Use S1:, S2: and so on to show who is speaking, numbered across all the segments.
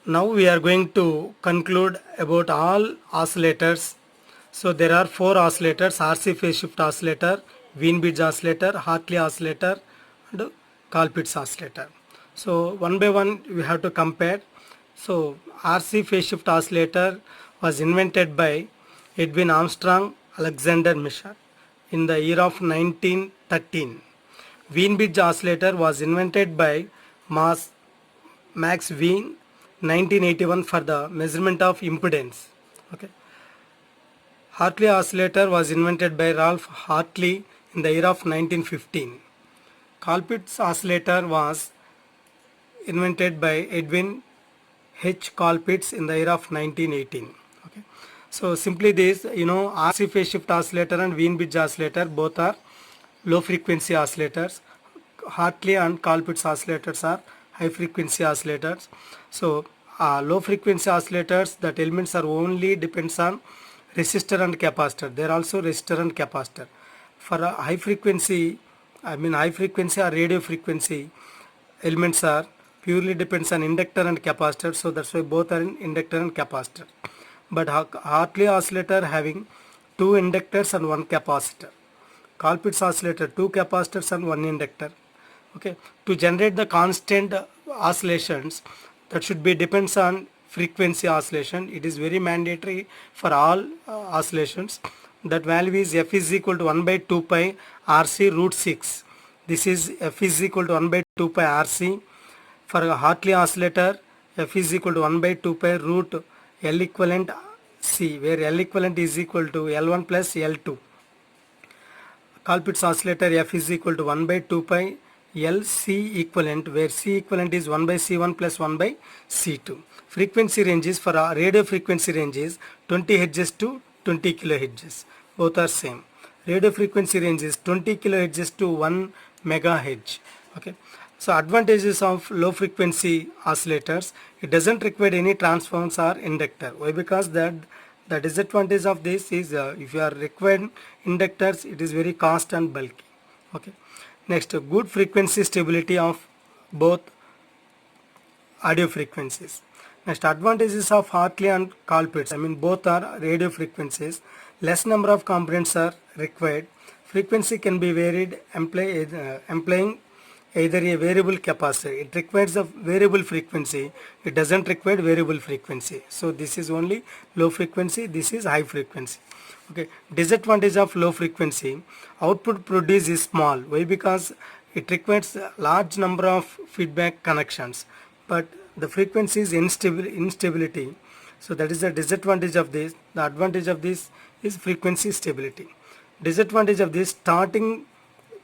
S1: Now we are going to conclude about all oscillators. So there are 4 oscillators: RC phase shift oscillator, Wien-Bridge oscillator, Hartley oscillator and Colpitts oscillator. So one by one we have to compare. So RC phase shift oscillator was invented by Edwin Armstrong, Alexander Misher in the year of 1913. Wien-Bridge oscillator was invented by Max Wien 1981 for the measurement of impedance. Okay. Hartley oscillator was invented by Ralph Hartley in the year of 1915. Colpitts oscillator was invented by Edwin H. Colpitts in the year of 1918. Okay. So simply this, RC phase shift oscillator and Wien-Bridge oscillator both are low frequency oscillators. Hartley and Colpitts oscillators are high frequency oscillators. So low frequency oscillators, that elements are only depends on resistor and capacitor. They are also resistor and capacitor. For a high frequency or radio frequency, elements are purely depends on inductor and capacitor. So that's why both are in inductor and capacitor. But Hartley oscillator having 2 inductors and 1 capacitor. Colpitts oscillator 2 capacitors and 1 inductor. Okay, to generate the constant oscillations, that should be depends on frequency oscillation. It is very mandatory for all oscillations. That value is f is equal to 1 by 2 pi RC root 6. This is f is equal to 1 by 2 pi RC. For a Hartley oscillator, f is equal to 1 by 2 pi root L equivalent C, where L equivalent is equal to L1 plus L2. Colpitts oscillator, f is equal to 1 by 2 pi L C equivalent, where C equivalent is 1 by C1 plus 1 by C2. Frequency ranges for our radio frequency ranges 20 Hz to 20 kHz. Both are same. Radio frequency range is 20 kHz to 1 MHz. Okay. So advantages of low frequency oscillators: it doesn't require any transformers or inductor. Why? Because the disadvantage of this is if you are required inductors, it is very cost and bulky. Okay. Next, good frequency stability of both audio frequencies. Next, advantages of Hartley and Colpitts. Both are radio frequencies. Less number of components are required. Frequency can be varied employing either a variable capacitor. It requires a variable frequency. It doesn't require variable frequency. So this is only low frequency. This is high frequency. Okay. Disadvantage of low frequency: output produced is small. Why? Because it requires a large number of feedback connections, but the frequency is instability. So that is the disadvantage of this. The advantage of this is frequency stability. Disadvantage of this: starting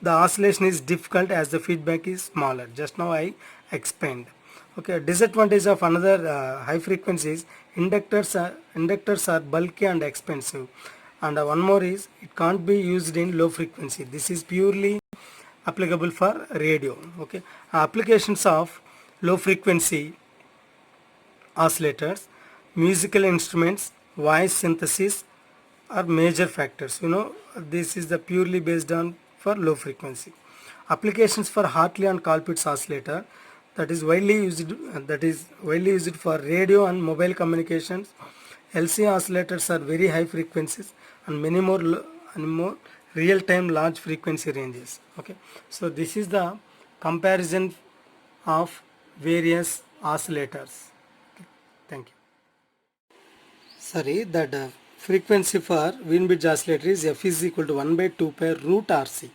S1: the oscillation is difficult as the feedback is smaller. Just now I explained. Okay. Disadvantage of another high frequencies: inductors are bulky and expensive. And one more is, it can't be used in low frequency. This is purely applicable for radio. Okay. Applications of low frequency oscillators: musical instruments, voice synthesis are major factors. This is the purely based on for low frequency. Applications for Hartley and Colpitts oscillator, that is widely used for radio and mobile communications. LC oscillators are very high frequencies and many more real-time large frequency ranges. Okay, so this is the comparison of various oscillators. Okay. Thank you. Sorry, that frequency for Wien-Bridge oscillator is f is equal to 1 by 2 pi root RC.